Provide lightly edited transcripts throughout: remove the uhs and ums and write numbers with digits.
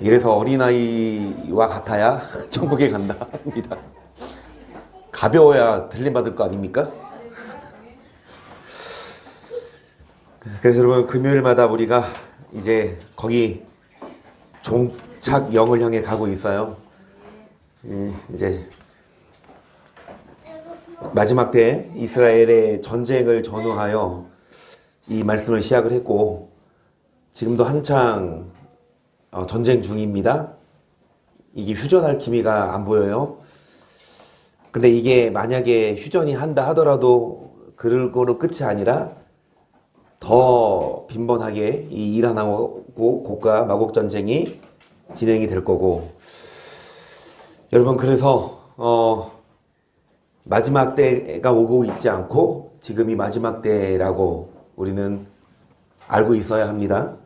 이래서 어린아이와 같아야 천국에 간다 합니다. 가벼워야 들림받을 거 아닙니까? 그래서 여러분, 금요일마다 우리가 이제 거기 종착역을 향해 가고 있어요. 이제 마지막 때 이스라엘의 전쟁을 전후하여 이 말씀을 시작을 했고, 지금도 한창 전쟁 중입니다. 이게 휴전할 기미가 안 보여요. 근데 이게 만약에 휴전이 한다 하더라도 그걸로 끝이 아니라 더 빈번하게 이 이란하고 고가 마곡 전쟁이 진행이 될 거고, 여러분, 그래서 마지막 때가 오고 있지 않고 지금이 마지막 때라고 우리는 알고 있어야 합니다.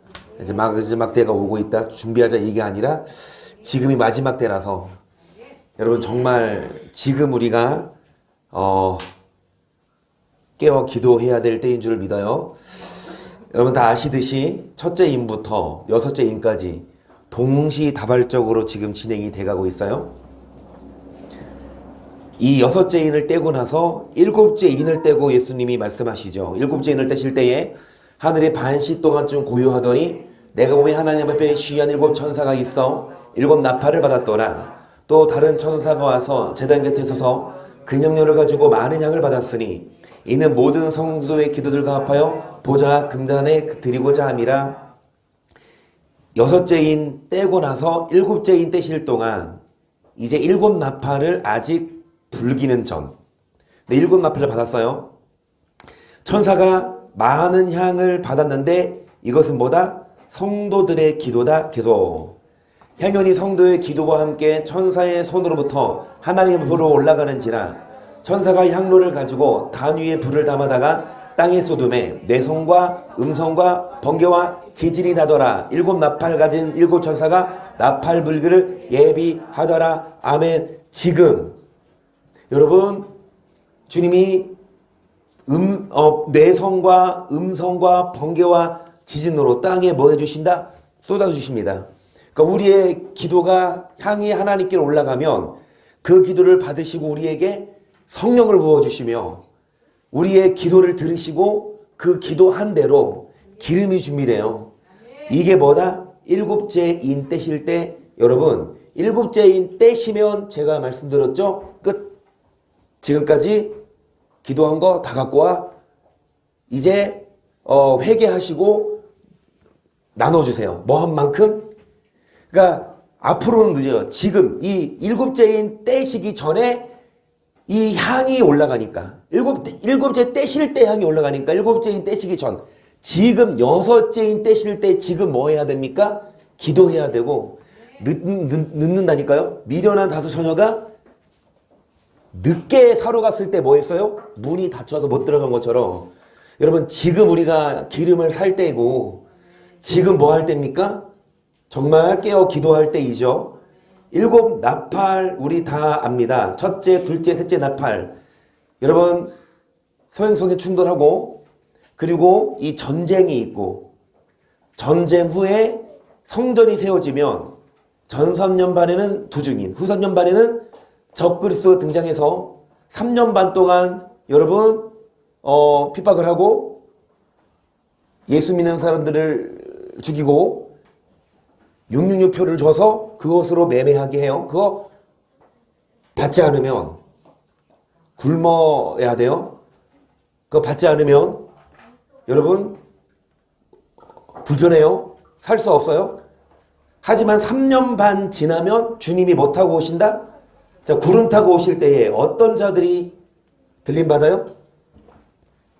이제 마지막 때가 오고 있다, 준비하자, 이게 아니라 지금이 마지막 때라서 여러분, 정말 지금 우리가 깨어 기도해야 될 때인 줄 믿어요. 여러분 다 아시듯이 첫째 인부터 여섯째 인까지 동시다발적으로 지금 진행이 돼가고 있어요. 이 여섯째 인을 떼고 나서 일곱째 인을 떼고 예수님이 말씀하시죠. 일곱째 인을 떼실 때에 하늘에 반시 동안쯤 고요하더니 내가 보면 하나님 앞에 쉬한 일곱 천사가 있어 일곱 나팔을 받았더라. 또 다른 천사가 와서 제단 곁에 서서 근영료를 가지고 많은 향을 받았으니 이는 모든 성도의 기도들과 합하여 보좌 금단에 드리고자 함이라. 여섯째 인 떼고 나서 일곱째 인 떼실 동안 이제 일곱 나팔을 아직 불기는 전, 일곱 나팔을 받았어요. 천사가 많은 향을 받았는데 이것은 뭐다? 성도들의 기도다. 계속 향연이 성도의 기도와 함께 천사의 손으로부터 하나님 앞으로 올라가는지라. 천사가 향로를 가지고 단 위에 불을 담아다가 땅에 쏟음에 내성과 음성과 번개와 지진이 나더라. 일곱 나팔 가진 일곱 천사가 나팔 불기를 예비하더라. 아멘. 지금 여러분, 주님이 내성과 음성과 번개와 지진으로 땅에 뭐 해주신다? 쏟아주십니다. 그러니까 우리의 기도가 향이 하나님께 올라가면 그 기도를 받으시고 우리에게 성령을 부어주시며 우리의 기도를 들으시고 그 기도한 대로 기름이 준비돼요. 이게 뭐다? 일곱째 인 떼실 때, 여러분, 일곱째 인 떼시면 제가 말씀드렸죠? 끝. 지금까지 기도한 거 다 갖고 와. 이제 회개하시고 나눠주세요. 뭐 한 만큼? 그러니까 앞으로는 늦어요. 지금 이 일곱째인 떼시기 전에 이 향이 올라가니까, 일곱째 떼실 때 향이 올라가니까 일곱째인 떼시기 전, 지금 여섯째인 떼실 때 지금 뭐 해야 됩니까? 기도해야 되고. 늦는다니까요. 미련한 다섯 처녀가 늦게 사러 갔을 때 뭐 했어요? 문이 닫혀서 못 들어간 것처럼 여러분, 지금 우리가 기름을 살 때고 지금 뭐 할 때입니까? 정말 깨어 기도할 때이죠. 일곱 나팔 우리 다 압니다. 첫째, 둘째, 셋째 나팔. 여러분, 서행성에 충돌하고, 그리고 이 전쟁이 있고, 전쟁 후에 성전이 세워지면 전 3년 반에는 두 증인, 후 3년 반에는 적그리스도가 등장해서 3년 반 동안 여러분 핍박을 하고 예수 믿는 사람들을 죽이고 666표를 줘서 그것으로 매매하게 해요. 그거 받지 않으면 굶어야 돼요. 그거 받지 않으면 여러분 불편해요. 살 수 없어요. 하지만 3년 반 지나면 주님이 뭐 타고 오신다? 자, 구름 타고 오실 때에 어떤 자들이 들림받아요?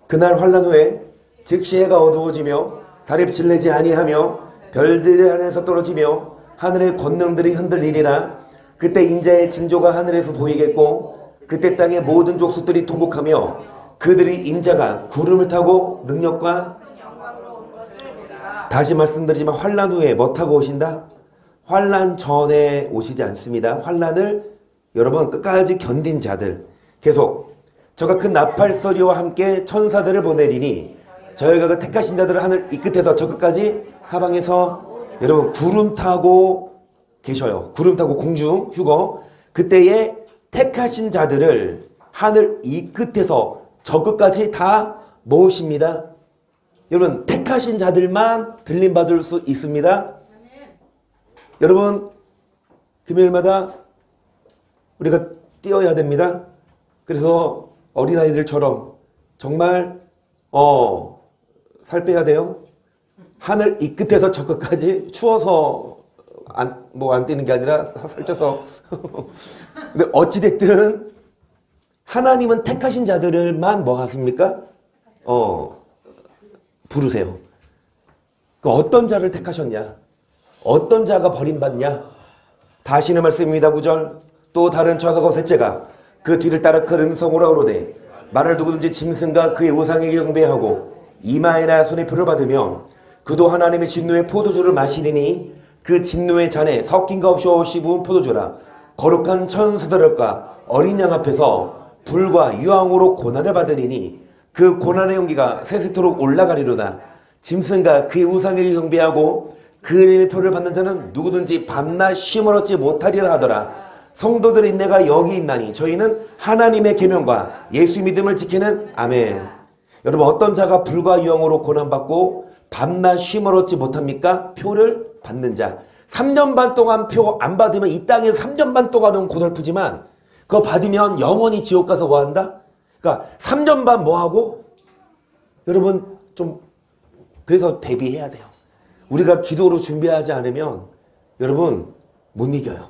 그날 환란 후에 즉시 해가 어두워지며 달이 빛내지 아니하며 별들이 하늘에서 떨어지며 하늘의 권능들이 흔들리리라. 그때 인자의 징조가 하늘에서 보이겠고 그때 땅의 모든 족속들이 통곡하며 그들이 인자가 구름을 타고 능력과, 다시 말씀드리지만 환란 후에 뭐 타고 오신다? 환란 전에 오시지 않습니다. 환란을 여러분 끝까지 견딘 자들, 계속 저가 큰 나팔소리와 함께 천사들을 보내리니 저희가 그 택하신 자들을 하늘 이 끝에서 저 끝까지 사방에서 여러분 구름 타고 계셔요. 구름 타고 공중 휴거. 그때에 택하신 자들을 하늘 이 끝에서 저 끝까지 다 모으십니다. 여러분, 택하신 자들만 들림 받을 수 있습니다. 여러분, 금요일마다 우리가 뛰어야 됩니다. 그래서 어린아이들처럼 정말 살 빼야 돼요. 하늘 이 끝에서 저 끝까지 추워서 안 뛰는 게 아니라 살쪄서 근데 어찌됐든 하나님은 택하신 자들만 뭐 하십니까? 부르세요. 그 어떤 자를 택하셨냐? 어떤 자가 버림받냐? 다시는 말씀입니다. 9절. 또 다른 천사가 셋째가 그 뒤를 따라 큰 음성으로 오르되 말을 누구든지 짐승과 그의 우상에게 경배하고 이마에나 손에 표를 받으며 그도 하나님의 진노의 포도주를 마시리니 그 진노의 잔에 섞인 것 없이 부은 포도주라. 거룩한 천사들과 어린 양 앞에서 불과 유황으로 고난을 받으리니 그 고난의 연기가 세세토록 올라가리로다. 짐승과 그의 우상에게 경배하고 그 이름의 표를 받는 자는 누구든지 밤낮 쉼을 얻지 못하리라 하더라. 성도들의 인내가 여기 있나니 저희는 하나님의 계명과 예수 믿음을 지키는 아멘. 여러분, 어떤 자가 불과 유황으로 고난받고 밤낮 쉼을 얻지 못합니까? 표를 받는 자. 3년 반 동안 표 안 받으면 이 땅에서 3년 반 동안은 고달프지만 그거 받으면 영원히 지옥 가서 뭐 한다? 그러니까 3년 반 뭐 하고? 여러분, 좀 그래서 대비해야 돼요. 우리가 기도로 준비하지 않으면 여러분 못 이겨요.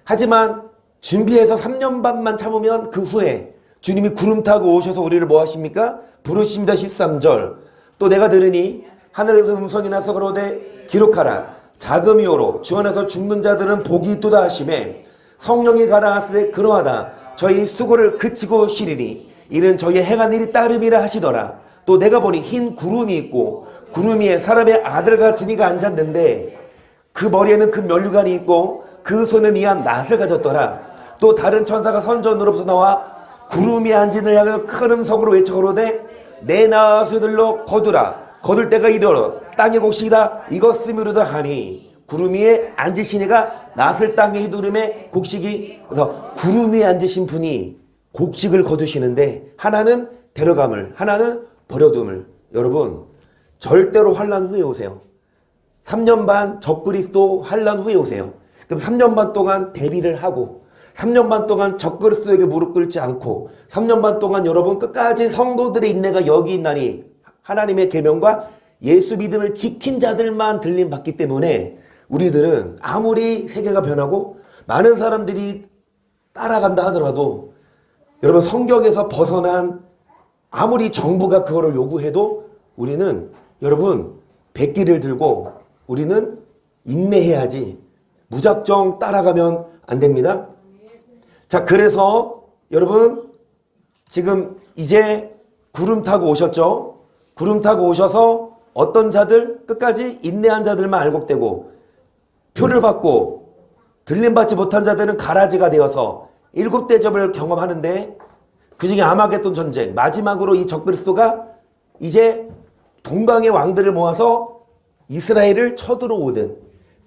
하지만 준비해서 3년 반만 참으면 그 후에 주님이 구름 타고 오셔서 우리를 뭐 하십니까? 부르십니다. 13절. 또 내가 들으니 하늘에서 음성이 나서 그러되 기록하라. 자금이오로 주 안에서 죽는 자들은 복이 있도다 하시매 성령이 가라 하시되 그러하다. 저희 수고를 그치고 쉬리니 이는 저희의 행한 일이 따름이라 하시더라. 또 내가 보니 흰 구름이 있고 구름 위에 사람의 아들 같은 이가 앉았는데 그 머리에는 큰 면류관이 있고 그 손은 이한 낫을 가졌더라. 또 다른 천사가 선전으로부터 나와 구름 위에 앉은 이를 향하여 큰 음성으로 외쳐 가로되 내 나수들로 거두라. 거둘 때가 이르러 땅의 곡식이다 이것으로다 하니 구름 위에 앉으신 이가 낫을 땅에 두름에 곡식이. 그래서 구름 위에 앉으신 분이 곡식을 거두시는데 하나는 데려감을, 하나는 버려둠을. 여러분, 절대로 환난 후에 오세요. 3년 반 적그리스도 환난 후에 오세요. 그럼 3년 반 동안 대비를 하고 3년 반 동안 적그리스도에게 무릎 꿇지 않고 3년 반 동안 여러분 끝까지 성도들의 인내가 여기 있나니 하나님의 계명과 예수 믿음을 지킨 자들만 들림 받기 때문에 우리들은 아무리 세계가 변하고 많은 사람들이 따라간다 하더라도 여러분 성경에서 벗어난 아무리 정부가 그거를 요구해도 우리는 여러분 백기를 들고 우리는 인내해야지 무작정 따라가면 안 됩니다. 자, 그래서 여러분 지금 이제 구름 타고 오셨죠? 구름 타고 오셔서 어떤 자들 끝까지 인내한 자들만 알곡되고 표를 받고 들림받지 못한 자들은 가라지가 되어서 7 대접을 경험하는데 그중에 아마겟돈 전쟁 마지막으로 이 적그리스도가 이제 동방의 왕들을 모아서 이스라엘을 쳐들어오든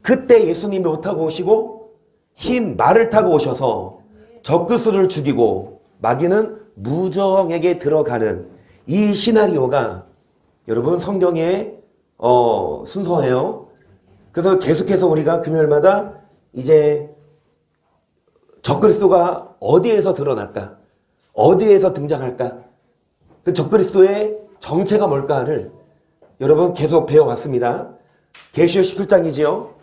그때 예수님이 못 타고 오시고 흰 말을 타고 오셔서 적그리스도를 죽이고 마귀는 무정에게 들어가는 이 시나리오가 여러분 성경에 순서예요. 그래서 계속해서 우리가 금요일마다 이제 적그리스도가 어디에서 드러날까? 어디에서 등장할까? 그 적그리스도의 정체가 뭘까를 여러분 계속 배워왔습니다. 계시록 17장이지요.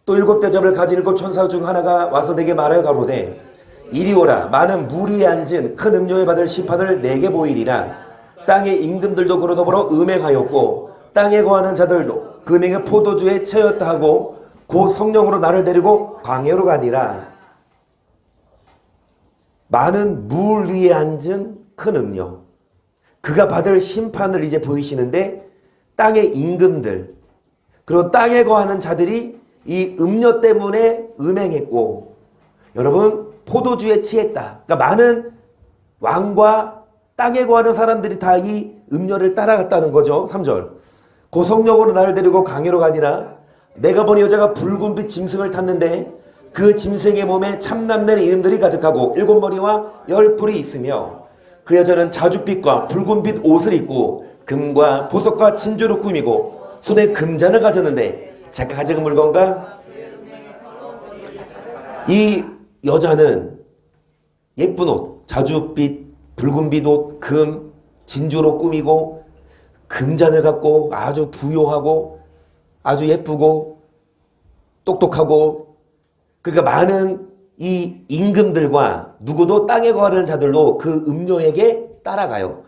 또 7 대접을 가진 7 천사 중 하나가 와서 내게 말하여 가로되 이리 오라. 많은 물 위에 앉은 큰 음료에 받을 심판을 내게 보이리라. 땅의 임금들도 그로 더불어 음행하였고 땅에 거하는 자들도 그 음행의 포도주에 채였다 하고 곧 성령으로 나를 데리고 광야로 가니라. 많은 물 위에 앉은 큰 음료. 그가 받을 심판을 이제 보이시는데 땅의 임금들 그리고 땅에 거하는 자들이 이 음료 때문에 음행했고 여러분 포도주에 취했다. 그러니까 많은 왕과 땅에 거하는 사람들이 다 이 음료를 따라갔다는 거죠. 3절. 그 성령으로 나를 데리고 강해로 가니라. 내가 보니 여자가 붉은빛 짐승을 탔는데 그 짐승의 몸에 참남된 이름들이 가득하고 7머리와 10뿔이 있으며 그 여자는 자줏빛과 붉은빛 옷을 입고 금과 보석과 진주로 꾸미고 손에 금잔을 가졌는데 자기가 가진 물건과 이 여자는 예쁜 옷, 자줏빛, 붉은빛 옷, 금, 진주로 꾸미고 금잔을 갖고 아주 부요하고 아주 예쁘고 똑똑하고 그러니까 많은 이 임금들과 누구도 땅에 거하는 자들도 그 음녀에게 따라가요.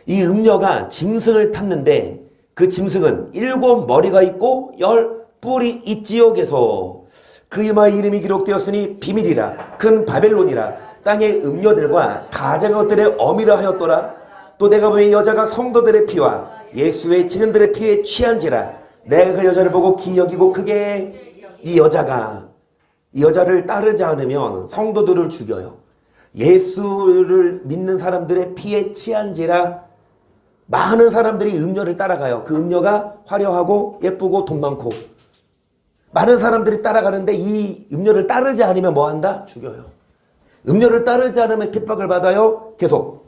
이 음녀가 짐승을 탔는데 그 짐승은 7머리가 있고 10뿔이 있지요. 계속 그 이마의 이름이 기록되었으니 비밀이라 큰 바벨론이라 땅의 음녀들과 가증한 것들의 어미라 하였더라. 또 내가 보니 여자가 성도들의 피와 예수의 증인들의 피에 취한지라. 내가 그 여자를 보고 기여기고 크게 이 여자를 따르지 않으면 성도들을 죽여요. 예수를 믿는 사람들의 피에 취한지라. 많은 사람들이 음녀를 따라가요. 그 음녀가 화려하고 예쁘고 돈 많고 많은 사람들이 따라가는데 이 음녀를 따르지 않으면 뭐 한다? 죽여요. 음녀를 따르지 않으면 핍박을 받아요. 계속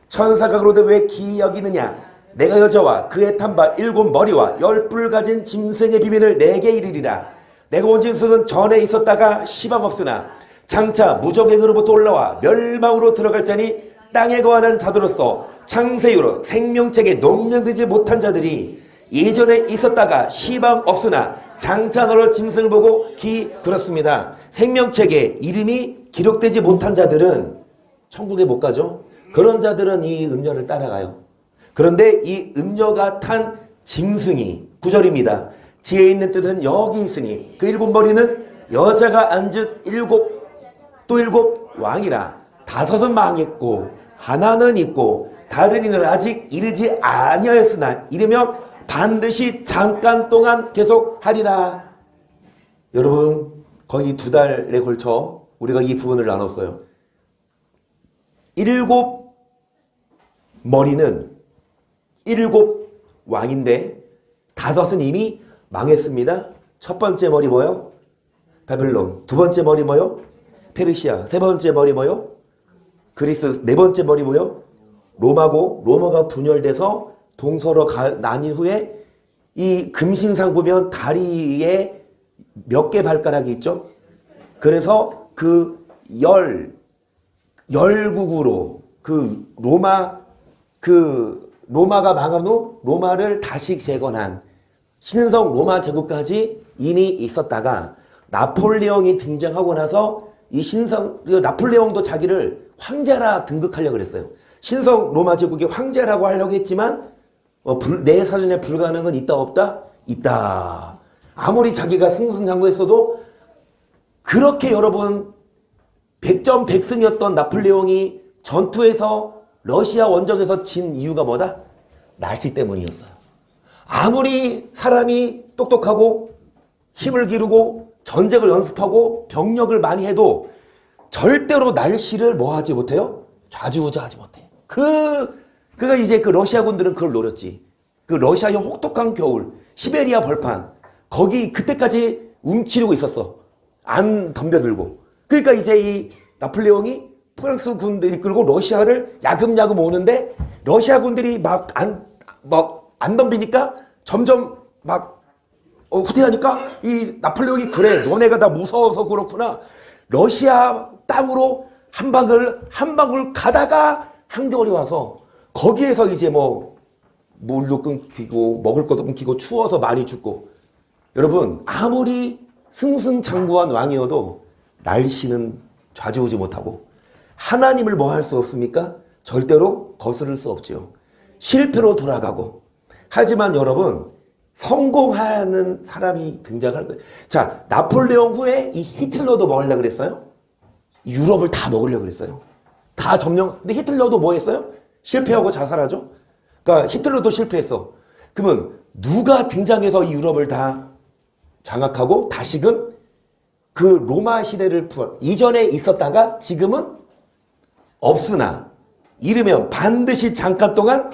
천사가 그러되 왜 기이 여기느냐? 내가 여자와 그의 탄바 7머리와 10뿔 가진 짐승의 비밀을 내게 이르리라. 내가 본 짐승은 전에 있었다가 시방 없으나 장차 무적행으로부터 올라와 멸망으로 들어갈 자니 땅에 거하는 자들로서 창세 이후로 생명책에 농명되지 못한 자들이 예전에 있었다가 시방 없으나 장차 너로 짐승을 보고 그렇습니다. 생명책에 이름이 기록되지 못한 자들은 천국에 못 가죠. 그런 자들은 이 음녀를 따라가요. 그런데 이 음녀가 탄 짐승이 9절입니다. 지혜 있는 뜻은 여기 있으니 그 7머리는 여자가 앉은 7 왕이라. 5은 망했고 하나는 있고 다른 이는 아직 이르지 아니하였으나 이르면 반드시 잠깐 동안 계속 하리라. 여러분 거의 2달에 걸쳐 우리가 이 부분을 나눴어요. 7머리는 7왕인데 5은 이미 망했습니다. 첫 번째 머리 뭐요? 바벨론. 두 번째 머리 뭐요? 페르시아. 세 번째 머리 뭐요? 그리스. 네 번째 머리 뭐요? 로마고 로마가 분열돼서 동서로 나뉜 후에 이 금신상 보면 다리에 몇 개 발가락이 있죠? 그래서 그 열국으로 로마가 망한 후 로마를 다시 재건한 신성 로마 제국까지 이미 있었다가 나폴레옹이 등장하고 나서 이 나폴레옹도 자기를 황제라 등극하려고 그랬어요. 신성 로마 제국의 황제라고 하려고 했지만 내 사전에 불가능은 있다 없다? 있다. 아무리 자기가 승승장구했어도 그렇게 여러분 백전백승이었던 나폴레옹이 전투에서 러시아 원정에서 진 이유가 뭐다? 날씨 때문이었어요. 아무리 사람이 똑똑하고 힘을 기르고 전쟁을 연습하고 병력을 많이 해도 절대로 날씨를 뭐 하지 못해요? 좌지우지하지 못해. 그가 이제 그 러시아군들은 그걸 노렸지. 그 러시아의 혹독한 겨울, 시베리아 벌판, 거기 그때까지 움츠리고 있었어. 안 덤벼들고. 그러니까 이제 이 나폴레옹이 프랑스 군들이 이끌고 러시아를 야금야금 오는데 러시아 군들이 안 덤비니까 점점 후퇴하니까 이 나폴레옹이 그래 너네가 다 무서워서 그렇구나. 러시아 땅으로 한 방울 가다가 한겨울이 와서 거기에서 이제 물도 끊기고 먹을 것도 끊기고 추워서 많이 죽고. 여러분 아무리 승승장구한 왕이어도 날씨는 좌지우지 못하고 하나님을 뭐 할 수 없습니까? 절대로 거스를 수 없지요. 실패로 돌아가고. 하지만 여러분 성공하는 사람이 등장할 거예요. 자, 나폴레옹 후에 이 히틀러도 뭐 하려고 그랬어요? 유럽을 다 먹으려고 그랬어요. 다 점령. 근데 히틀러도 뭐 했어요? 실패하고 자살하죠. 그러니까 히틀러도 실패했어. 그러면 누가 등장해서 이 유럽을 다 장악하고 다시금 그 로마 시대를 이전에 있었다가 지금은 없으나 이르면 반드시 잠깐 동안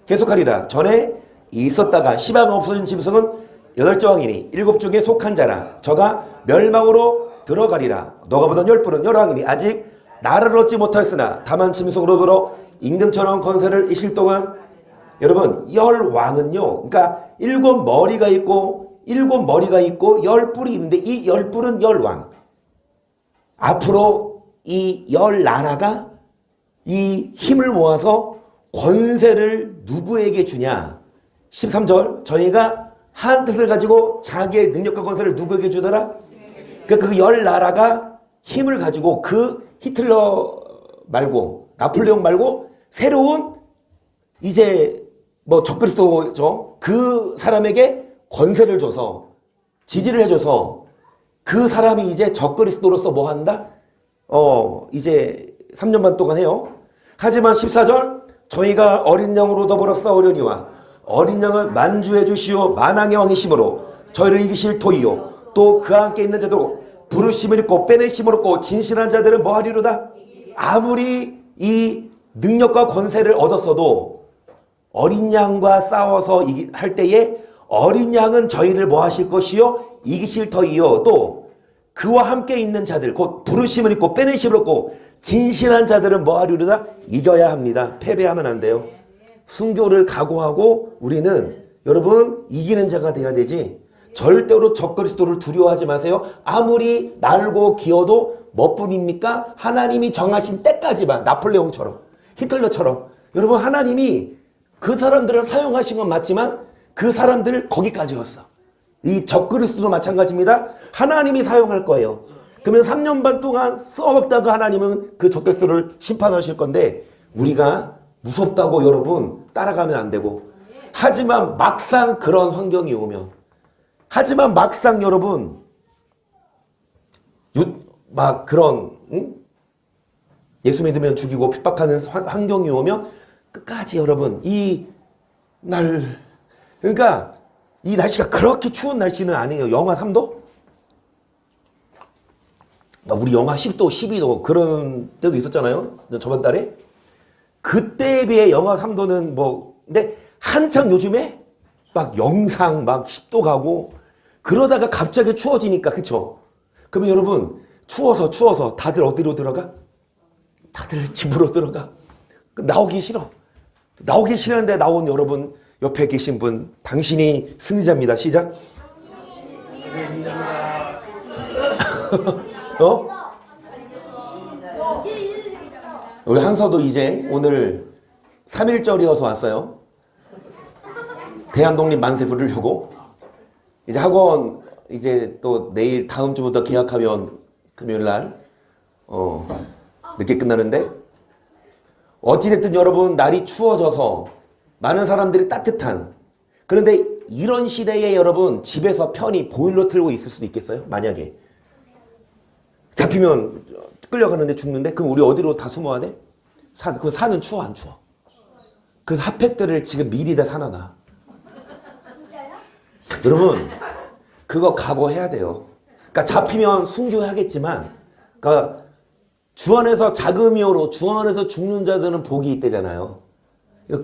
계속하리라. 전에 있었다가 시방 없어진 짐승은 8조왕이니 7 중에 속한 자라. 저가 멸망으로 들어가리라. 너가 보던 열불은 열왕이니 아직 나를 얻지 못하였으나 다만 짐승으로 들어 임금처럼 권세를 이실 동안. 여러분 열왕은요, 그러니까 일곱 머리가 있고 열 뿔이 있는데 이 열 뿔은 열왕. 앞으로 이 열 나라가 이 힘을 모아서 권세를 누구에게 주냐. 13절 저희가 한 뜻을 가지고 자기의 능력과 권세를 누구에게 주더라. 그러니까 그 열 나라가 힘을 가지고 그 히틀러 말고 나폴레옹 말고 새로운 이제 뭐 적그리스도죠. 그 사람에게 권세를 줘서 지지를 해줘서 그 사람이 이제 적그리스도로서 뭐 한다? 이제 3년 반 동안 해요. 하지만 14절 저희가 어린 양으로 더불어 싸우려니와 어린 양은 만주해 주시오 만왕의 왕이심으로 저희를 이기실 토이요 또 그와 함께 있는 자도 부르심을 입고 빼내심을 얻고 진실한 자들은 뭐 하리로다? 아무리 이 능력과 권세를 얻었어도 어린 양과 싸워서 할 때에 어린 양은 저희를 뭐 하실 것이요? 이기실 터이요. 또 그와 함께 있는 자들 곧 부르심을 입고 빼내심을 얻고 진실한 자들은 뭐 하리로다? 이겨야 합니다. 패배하면 안 돼요. 순교를 각오하고 우리는 여러분 이기는 자가 돼야 되지 절대로 적그리스도를 두려워하지 마세요. 아무리 날고 기어도 뭐뿐입니까? 하나님이 정하신 때까지만. 나폴레옹처럼 히틀러처럼. 여러분 하나님이 그 사람들을 사용하신 건 맞지만 그 사람들 거기까지였어. 이 적그리스도도 마찬가지입니다. 하나님이 사용할 거예요. 그러면 3년 반 동안 썩었다가 하나님은 그 적그리스도를 심판하실 건데 우리가 무섭다고 여러분 따라가면 안 되고. 하지만 막상 그런 환경이 오면 하지만 막상 여러분 막 그런 예수 믿으면 죽이고 핍박하는 환경이 오면 끝까지 여러분 그러니까 이 날씨가 그렇게 추운 날씨는 아니에요. 영하 3도? 우리 영하 10도, 12도 그런 때도 있었잖아요. 저번 달에. 그때에 비해 영하 3도는 근데 한창 요즘에 막 영상 막 10도 가고 그러다가 갑자기 추워지니까 그쵸? 그러면 여러분 추워서 다들 어디로 들어가? 다들 집으로 들어가. 나오기 싫어. 나오기 싫은데 나온 여러분 옆에 계신 분 당신이 승리자입니다. 시작. 우리 한서도 이제 오늘 3일절이어서 왔어요. 대한독립 만세 부르려고. 이제 학원 이제 또 내일 다음 주부터 개학하면 금요일날 늦게 끝나는데 어찌됐든 여러분 날이 추워져서 많은 사람들이 따뜻한 그런데 이런 시대에 여러분 집에서 편히 보일러 틀고 있을 수도 있겠어요? 만약에 잡히면 끌려가는데 죽는데 그럼 우리 어디로 다 숨어야 돼? 그 산은 추워 안 추워? 그 핫팩들을 지금 미리 다 사놔놔. 여러분 그거 각오해야 돼요. 그러니까 잡히면 순교하겠지만 그러니까 주 안에서 자금이어로 주 안에서 죽는 자들은 복이 있대잖아요.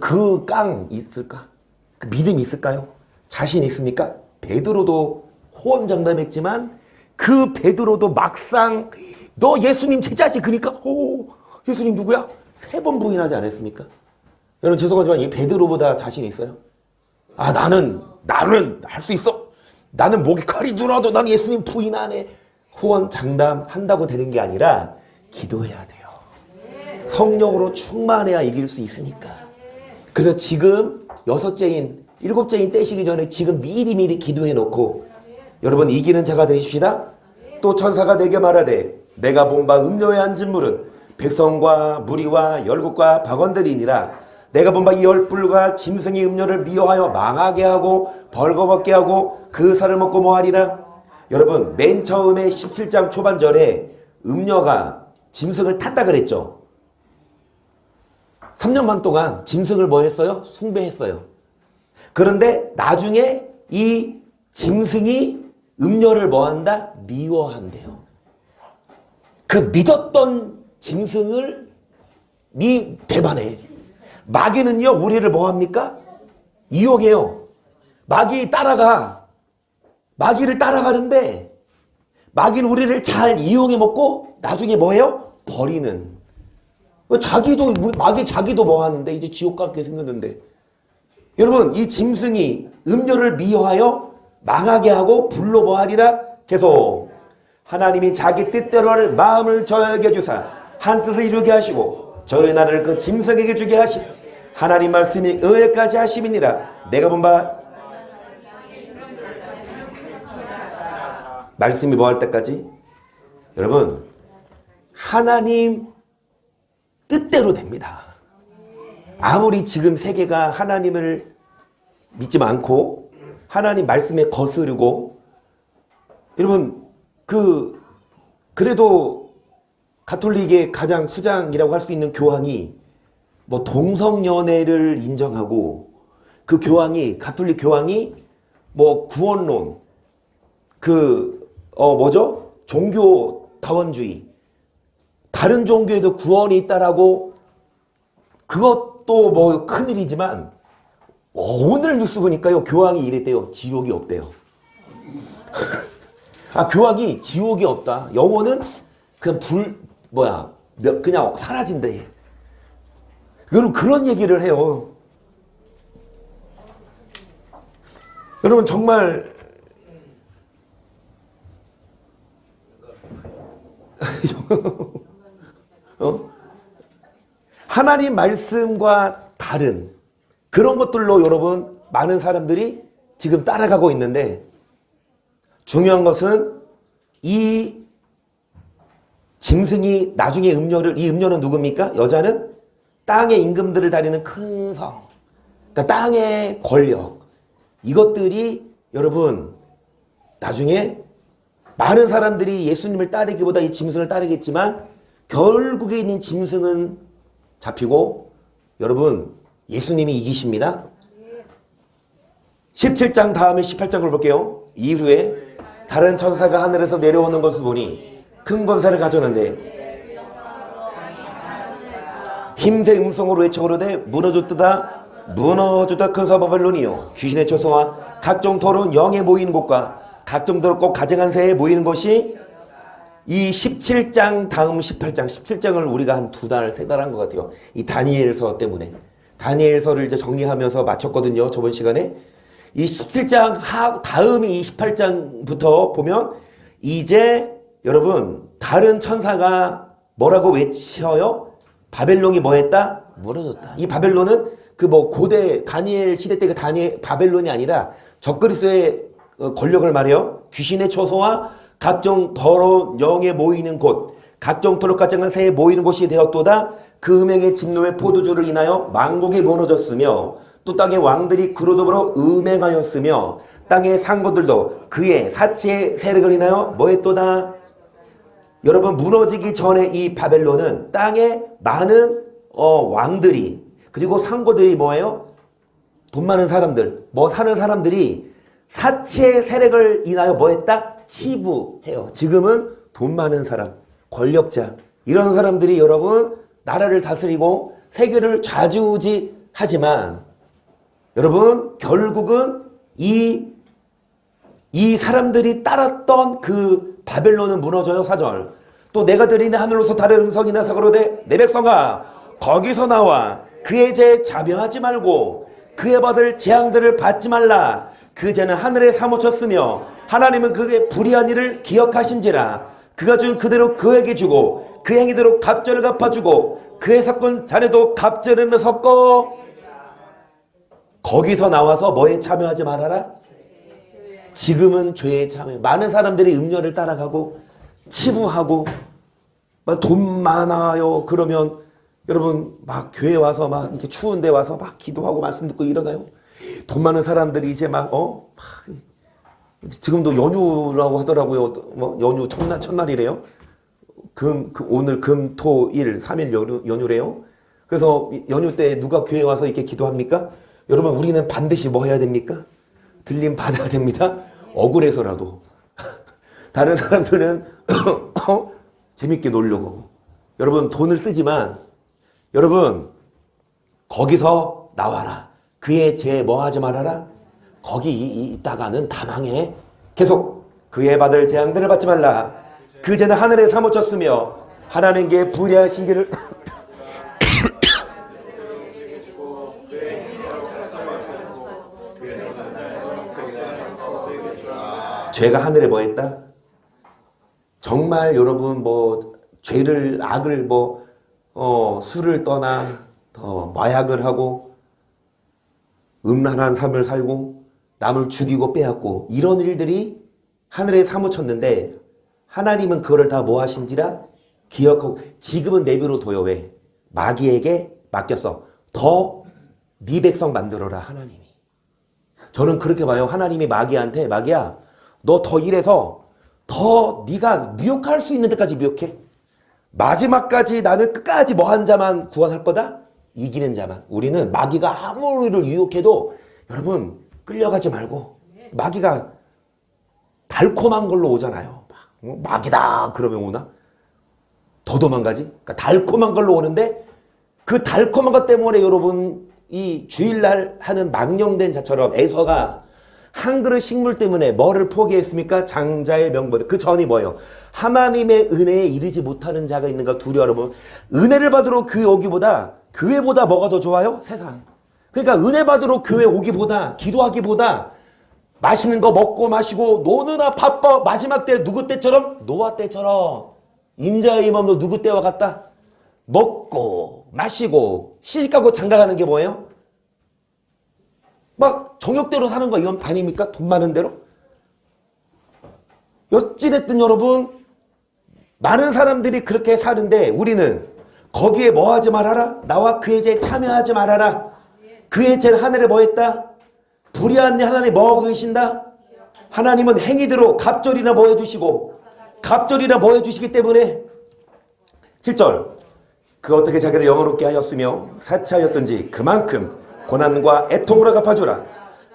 그 깡 있을까? 그 믿음 있을까요? 자신 있습니까? 베드로도 호언장담했지만 그 베드로도 막상 너 예수님 제자지 그러니까 예수님 누구야? 3번 부인하지 않았습니까? 여러분 죄송하지만 이 베드로보다 자신 있어요? 나는 할 수 있어. 나는 목에 칼이 들어도 나는 예수님 부인 안 해. 호언장담한다고 되는 게 아니라 기도해야 돼요. 성령으로 충만해야 이길 수 있으니까. 그래서 지금 6째인 7째인 떼시기 전에 지금 미리미리 기도해 놓고 여러분 이기는 자가 되십시다. 또 천사가 내게 말하되 내가 본 바 음녀에 앉은 물은 백성과 무리와 열국과 박원들이니라. 내가 본 바 이 열불과 짐승이 음녀를 미워하여 망하게 하고 벌거벗게 하고 그 살을 먹고 뭐하리라. 여러분 맨 처음에 17장 초반절에 음녀가 짐승을 탔다 그랬죠. 3년 반 동안 짐승을 뭐 했어요? 숭배했어요. 그런데 나중에 이 짐승이 음녀를 뭐 한다? 미워한대요. 그 믿었던 짐승을 배반해. 마귀는요 우리를 뭐 합니까? 이용해요. 마귀를 따라가는데 마귀는 우리를 잘 이용해 먹고 나중에 뭐해요? 버리는. 자기도 마귀 자기도 뭐 하는데 이제 지옥 가게 생겼는데. 여러분 이 짐승이 음료를 미워하여 망하게 하고 불로 뭐하리라? 계속 하나님이 자기 뜻대로 할 마음을 저에게 주사 한 뜻을 이루게 하시고 저의 나라를 그 짐승에게 주게 하시 하나님 말씀이 의회까지 하심이니라. 내가 본 바 말씀이 뭐 할 때까지? 여러분 하나님 뜻대로 됩니다. 아무리 지금 세계가 하나님을 믿지 않고 하나님 말씀에 거스르고 여러분 그래도 가톨릭의 가장 수장이라고 할 수 있는 교황이 뭐 동성연애를 인정하고 그 교황이 가톨릭 교황이 뭐 구원론 뭐죠? 종교 다원주의 다른 종교에도 구원이 있다라고 그것도 뭐 큰일이지만 오늘 뉴스 보니까요 교황이 이랬대요. 지옥이 없대요. 교황이 지옥이 없다. 영혼은 그냥 그냥 사라진대. 여러분 그런 얘기를 해요. 여러분 정말 하나님 말씀과 다른 그런 것들로 여러분 많은 사람들이 지금 따라가고 있는데 중요한 것은 이 짐승이 나중에 이 음료는 누굽니까? 여자는 땅의 임금들을 다리는 큰 성, 그러니까 땅의 권력 이것들이 여러분 나중에 많은 사람들이 예수님을 따르기보다 이 짐승을 따르겠지만 결국에 있는 짐승은 잡히고 여러분 예수님이 이기십니다. 17장 다음에 18장을 볼게요. 이후에 다른 천사가 하늘에서 내려오는 것을 보니 큰 권세를 가졌는데 힘세 음성으로 외쳐오르되 무너졌다 무너졌다 큰 성 바벨론이요 귀신의 초소와 각종 더러운 영에 모이는 곳과 각종 더럽고 가증한 새에 모이는 곳이 이 17장 다음 18장 17장을 우리가 한 2달 3달 한 것 같아요. 이 다니엘서 때문에 다니엘서를 이제 정리하면서 마쳤거든요. 저번 시간에 이 17장 다음이 28장부터 보면 이제 여러분 다른 천사가 뭐라고 외쳐요? 바벨론이 뭐 했다? 무너졌다. 이 바벨론은 고대 다니엘 시대 때 바벨론이 아니라 적그리스도의 권력을 말해요. 귀신의 초소와 각종 더러운 영에 모이는 곳 각종 도둑같은 새에 모이는 곳이 되었도다. 그 음행의 진노의 포도주를 인하여 만국이 무너졌으며 또 땅의 왕들이 그로 더불어 음행하였으며 땅의 상고들도 그의 사치의 세력을 인하여 뭐했도다. 여러분 무너지기 전에 이 바벨론은 땅에 많은 왕들이 그리고 상고들이 뭐예요? 돈 많은 사람들 사는 사람들이 사치의 세력을 인하여 뭐했다? 치부해요. 지금은 돈 많은 사람 권력자 이런 사람들이 여러분 나라를 다스리고 세계를 좌지우지하지만 여러분 결국은 이 사람들이 따랐던 그 바벨론은 무너져요. 4절 또 내가 들이는 하늘로서 다른 음성이 나서 가로되 내 백성아 거기서 나와 그의 죄 자명하지 말고 그의 받을 재앙들을 받지 말라. 그 죄는 하늘에 사무쳤으며 하나님은 그의 불의한 일을 기억하신지라. 그가 준 그대로 그에게 주고 그 행위대로 갑절을 갚아주고 그의 섞은 자네도 갑절에는 섞어. 거기서 나와서 뭐에 참여하지 말아라? 지금은 죄에 참여. 많은 사람들이 음료를 따라가고 치부하고 돈 많아요 그러면 여러분 막 교회 와서 막 이렇게 추운데 와서 막 기도하고 말씀 듣고 일어나요. 돈 많은 사람들이 이제 지금도 연휴라고 하더라고요. 연휴 첫날이래요. 오늘 금, 토, 일 3일 연휴래요. 그래서 연휴 때 누가 교회 와서 이렇게 기도합니까? 여러분 우리는 반드시 뭐 해야 됩니까? 들림 받아야 됩니다. 억울해서라도. 다른 사람들은 재밌게 놀려고 하고. 여러분 돈을 쓰지만 여러분 거기서 나와라. 그의 죄 뭐 하지 말아라? 거기 있다가는 다 망해. 계속 그의 받을 재앙들을 받지 말라. 그 죄는 하늘에 사무쳤으며 하나님께 불의하신 길을 죄가 하늘에 뭐 했다? 정말 여러분 뭐 죄를 악을 뭐 술을 떠나 마약을 하고 음란한 삶을 살고 남을 죽이고 빼앗고 이런 일들이 하늘에 사무쳤는데 하나님은 그거를 다 뭐 하신지라 기억하고 지금은 내비로 둬요. 왜? 마귀에게 맡겼어. 더 네 백성 만들어라 하나님이. 저는 그렇게 봐요. 하나님이 마귀한테 마귀야 너 더 일해서 더 네가 미혹할 수 있는 데까지 미혹해. 마지막까지 나는 끝까지 뭐 한 자만 구원할 거다? 이기는 자만. 우리는 마귀가 아무리를 유혹해도 여러분 끌려가지 말고 마귀가 달콤한 걸로 오잖아요. 마귀다 그러면 오나? 더 도망가지? 그러니까 달콤한 걸로 오는데 그 달콤한 것 때문에 여러분 이 주일날 하는 망령된 자처럼 에서가 한 그릇 식물 때문에 뭐를 포기했습니까? 장자의 명분. 그 전이 뭐예요? 하나님의 은혜에 이르지 못하는 자가 있는가 두려워. 여러분 은혜를 받으러 교회 오기보다 교회보다 뭐가 더 좋아요? 세상. 그러니까 은혜 받으러 교회 오기보다 기도하기보다 맛있는 거 먹고 마시고 노느라 바빠. 마지막 때 누구 때처럼? 노아 때처럼 인자의 임함도 누구 때와 같다? 먹고 마시고 시집가고 장가가는 게 뭐예요? 막 정욕대로 사는 거 이건 아닙니까? 돈 많은 대로? 어찌됐든 여러분 많은 사람들이 그렇게 사는데 우리는 거기에 뭐 하지 말아라? 나와 그의 죄에 참여하지 말아라. 그의 죄는 하늘에 뭐 했다? 불의한 하나님 뭐 하고 계신다? 하나님은 행위대로 갑절이나 뭐 해주시고 갑절이나 뭐 해주시기 때문에 7절 그 어떻게 자기를 영화롭게 하였으며 사치하였던지 그만큼 고난과 애통으로 갚아주라.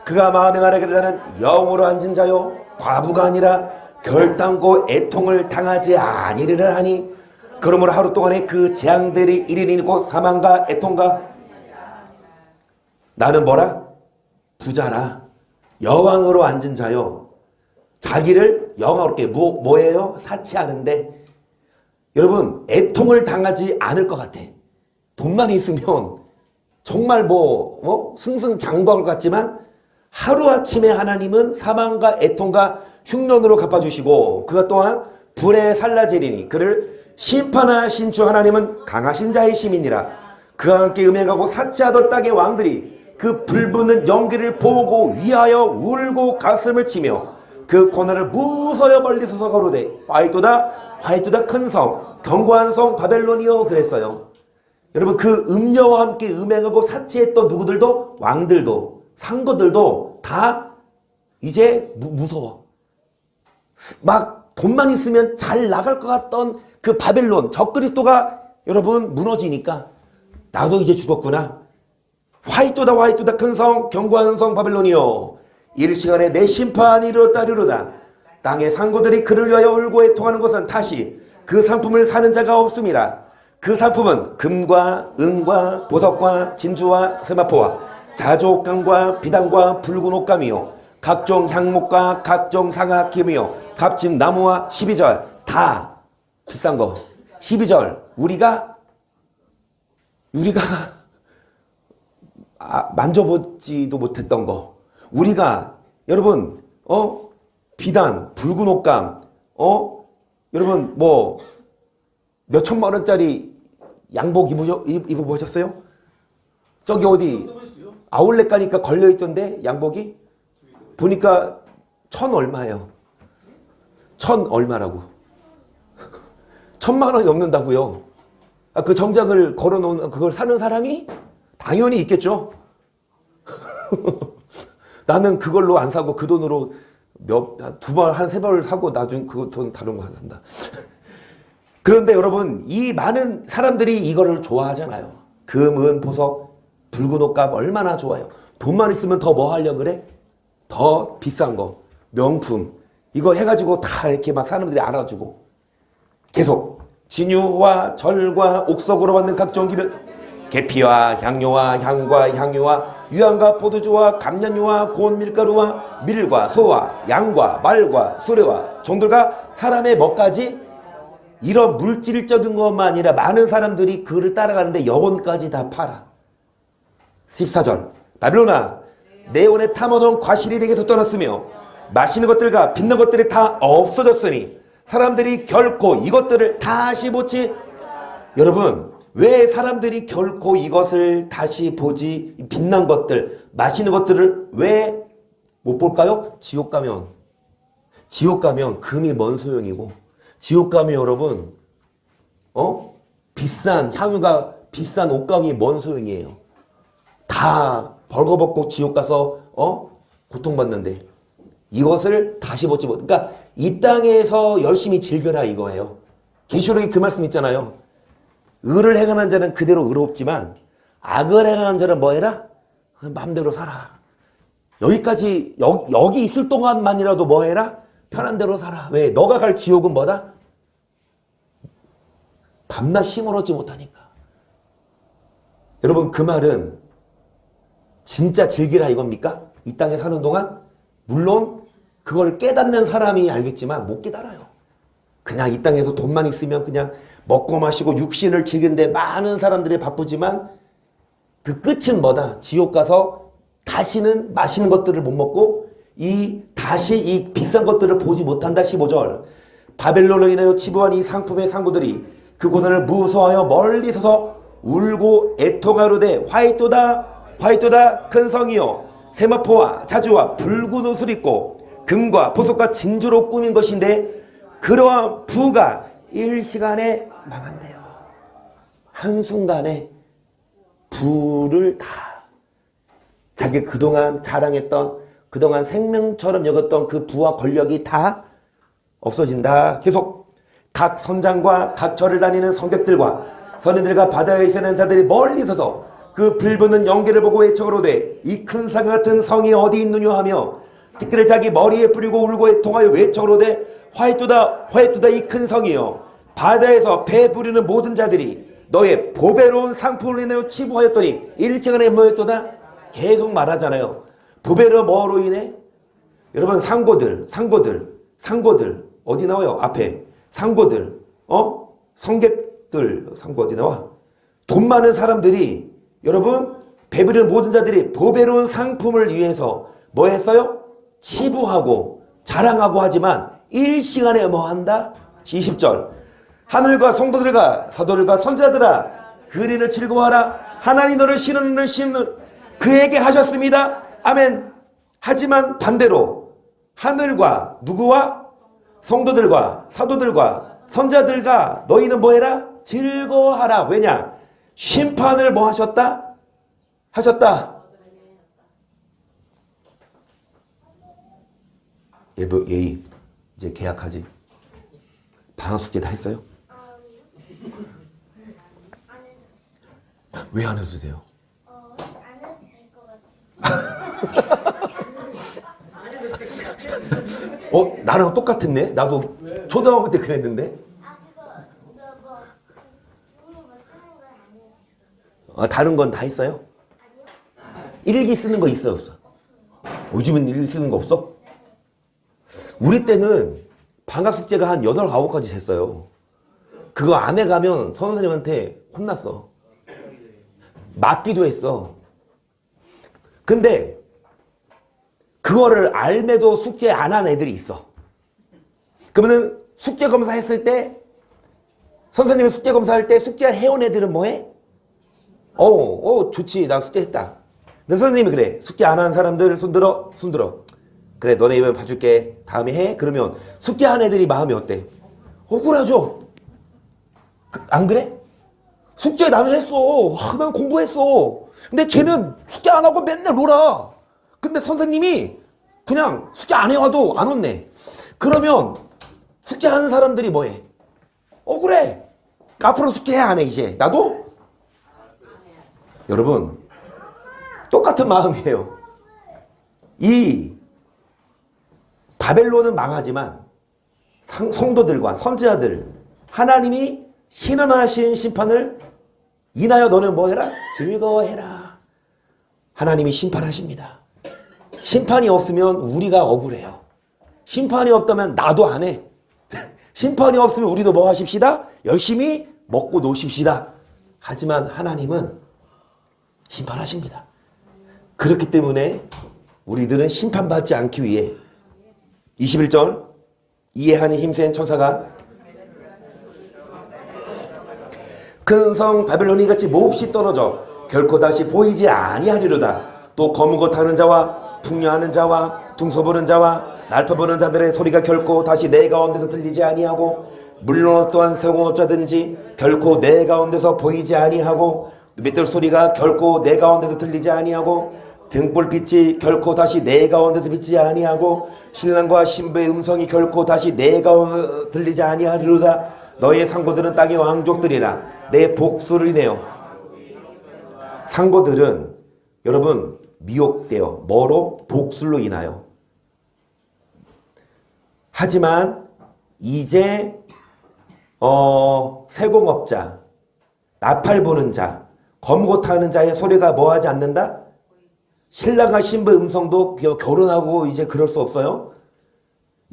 그가 마음에 가라기를 영으로 앉은 자요 과부가 아니라 결단코 애통을 당하지 아니리라 하니 그러므로 하루 동안에 그 재앙들이 이르니 곧 사망과 애통과 나는 뭐라? 부자라. 여왕으로 앉은 자요. 자기를 영화롭게 뭐예요? 사치하는데 여러분 애통을 당하지 않을 것 같아. 돈만 있으면 정말 승승장구할 것 같지만 하루아침에 하나님은 사망과 애통과 흉년으로 갚아주시고 그것 또한 불에 살라지리니 그를 심판하신 주 하나님은 강하신 자의 심이니라. 그와 함께 음행하고 사치하던 땅의 왕들이 그 불붙는 연기를 보고 위하여 울고 가슴을 치며 그 고난을 무서워 멀리 서서 거르되 화이토다 큰 성 견고한 성 바벨론이요 그랬어요. 여러분 그 음녀와 함께 음행하고 사치했던 누구들도 왕들도 상거들도 다 이제 무서워. 막 돈만 있으면 잘 나갈 것 같던 그 바벨론 적그리스도가 여러분 무너지니까 나도 이제 죽었구나. 화이토다 큰 성 견고한 성 바벨론이요 일시간에 내 심판이 이르렀다리로다. 땅의 상고들이 그를 위하여 울고 애통하는 것은 다시 그 상품을 사는 자가 없음이라. 그 상품은 금과 은과 보석과 진주와 세마포와 자주옥감과 비단과 붉은 옷감이요 각종 향목과 각종 상아김이요 값진 나무와 12절 다 비싼 거. 12절 우리가 만져보지도 못했던 거. 우리가 여러분 비단 붉은 옷감 여러분 뭐 몇천만 원짜리 양복 입어보셨어요? 저기 어디 아울렛 가니까 걸려있던데 양복이 보니까 1,000 얼마예요. 1,000 얼마라고. 1,000만 원이 넘는다고요. 그 정장을 걸어놓은 그걸 사는 사람이 당연히 있겠죠. 나는 그걸로 안 사고 그 돈으로 두 번, 한 세 번을 사고 나중 그 돈 다른 거 산다. 그런데 여러분 이 많은 사람들이 이거를 좋아하잖아요. 금, 은, 보석, 붉은 옷값 얼마나 좋아요. 돈만 있으면 더 뭐 하려고 그래? 더 비싼 거, 명품 이거 해가지고 다 이렇게 막 사람들이 알아주고 계속 진유와 절과 옥석으로 받는 각종 기별 계피와 향료와 향과 향유와 유향과 포도주와 감년유와 고운 밀가루와 밀과 소와 양과 말과 수레와 종들과 사람의 뭐까지? 이런 물질적인 것만 아니라 많은 사람들이 그를 따라가는데 영혼까지 다 팔아. 14절 바벨론아 내 영혼의 탐하던 과실이 내게서 떠났으며 마시는 것들과 빚는 것들이 다 없어졌으니 사람들이 결코 이것들을 다시 보지. 여러분 왜 사람들이 결코 이것을 다시 보지 빛난 것들 마시는 것들을 왜 못 볼까요? 지옥 가면 금이 뭔 소용이고 지옥 가면 여러분 비싼 향유가 비싼 옷감이 뭔 소용이에요. 다 벌거벗고 지옥 가서 고통받는데 이것을 다시 보지 못. 그러니까 이 땅에서 열심히 즐겨라 이거예요. 계시록에 그 말씀 있잖아요. 의를 행하는 자는 그대로 의롭지만 악을 행하는 자는 뭐 해라? 마음대로 살아. 여기까지 여기 있을 동안만이라도 뭐 해라? 편한 대로 살아. 왜? 너가 갈 지옥은 뭐다? 밤낮 힘을 얻지 못하니까. 여러분 그 말은 진짜 즐기라 이겁니까? 이 땅에 사는 동안? 물론 그걸 깨닫는 사람이 알겠지만 못 깨달아요. 그냥 이 땅에서 돈만 있으면 그냥 먹고 마시고 육신을 즐기는데 많은 사람들이 바쁘지만 그 끝은 뭐다? 지옥 가서 다시는 맛있는 것들을 못 먹고 다시 이 비싼 것들을 보지 못한다. 15절 바벨론을 인하여 치부한 이 상품의 상구들이 그 고난을 무서워하여 멀리 서서 울고 애통하로되 화이토다 큰 성이요 세마포와 자주와 붉은 옷을 입고 금과 보석과 진주로 꾸민 것인데 그러한 부가 일시간에 망한대요. 한순간에 부를 다 자기 그동안 자랑했던 그동안 생명처럼 여겼던 그 부와 권력이 다 없어진다. 계속 각 선장과 각 절을 다니는 성객들과 선인들과 바다에 있는 자들이 멀리 서서 그 불붙는 연기를 보고 외쳐오르되 이 큰 산 같은 성이 어디 있느냐 하며 티끌을 자기 머리에 뿌리고 울고 애통하여 외쳐오르되 화이토다 이 큰 성이여 바다에서 배 부리는 모든 자들이 너의 보배로운 상품을 인하여 치부하였더니 일시간에 뭐였도다. 계속 말하잖아요. 보배로 뭐로 인해? 여러분 상고들 어디 나와요? 앞에 상고들 성객들 상고 어디 나와? 돈 많은 사람들이 여러분 배부른 모든 자들이 보배로운 상품을 위해서 뭐 했어요? 치부하고 자랑하고 하지만 일시간에 뭐 한다? 20절 하늘과 성도들과 사도들과 선지자들아 그리를 즐거워하라. 하나님 너를 신은 그에게 하셨습니다. 아멘. 하지만 반대로 하늘과 누구와? 성도들과 사도들과 선자들과 너희는 뭐해라? 즐거워하라. 왜냐? 심판을 뭐 하셨다? 예의 이제 계약하지. 방학 숙제 다 했어요? 왜 안 해도 돼요? 나랑 똑같았네. 나도 초등학교 때 그랬는데. 다른 건 다 했어요? 일기 쓰는 거 있어요, 없어? 요즘은 일기 쓰는 거 없어? 우리 때는 방학 숙제가 한 8, 9가지 됐어요. 그거 안 해가면 선생님한테 혼났어. 맞기도 했어. 근데 그거를 알매도 숙제 안 한 애들이 있어. 그러면은 숙제 검사했을 때 선생님이 숙제 검사할 때 숙제 해온 애들은 뭐해? 좋지. 나 숙제했다. 근데 선생님이 그래. 숙제 안 한 사람들 손들어. 그래 너네 이번 봐줄게. 다음에 해. 그러면 숙제 한 애들이 마음이 어때? 억울하죠. 안 그래? 숙제 나는 했어. 난 공부했어. 근데 쟤는 숙제 안 하고 맨날 놀아. 근데 선생님이 그냥 숙제 안 해와도 안 혼내. 그러면 숙제하는 사람들이 뭐해? 억울해. 앞으로 숙제해 안 해 이제? 나도? 여러분 똑같은 마음이에요. 이 바벨론은 망하지만 성도들과 선지자들 하나님이 신원하신 심판을 인하여 너는 뭐 해라? 즐거워해라. 하나님이 심판하십니다. 심판이 없으면 우리가 억울해요. 심판이 없다면 나도 안 해. 심판이 없으면 우리도 뭐 하십시다? 열심히 먹고 노십시다. 하지만 하나님은 심판하십니다. 그렇기 때문에 우리들은 심판받지 않기 위해 21절 이해하니 힘센 천사가 큰 성 바벨론이 같이 몹시 떨어져 결코 다시 보이지 아니하리로다. 또 검은 것 타는 자와 풍녀하는 자와 둥소보는 자와 날파보는 자들의 소리가 결코 다시 내 가운데서 들리지 아니하고 물론 어떠한 세공업자든지 결코 내 가운데서 보이지 아니하고 맷돌 소리가 결코 내 가운데서 들리지 아니하고 등불빛이 결코 다시 내 가운데서 비치지 아니하고 신랑과 신부의 음성이 결코 다시 내 가운데서 들리지 아니하리로다. 너의 상고들은 땅의 왕족들이라 내 복수를 인하여. 상고들은 여러분 미혹되어 뭐로? 복술로 인하여. 하지만 이제 세공업자, 나팔 부는 자, 검고 타는 자의 소리가 뭐하지 않는다? 신랑과 신부 음성도 결혼하고 이제 그럴 수 없어요.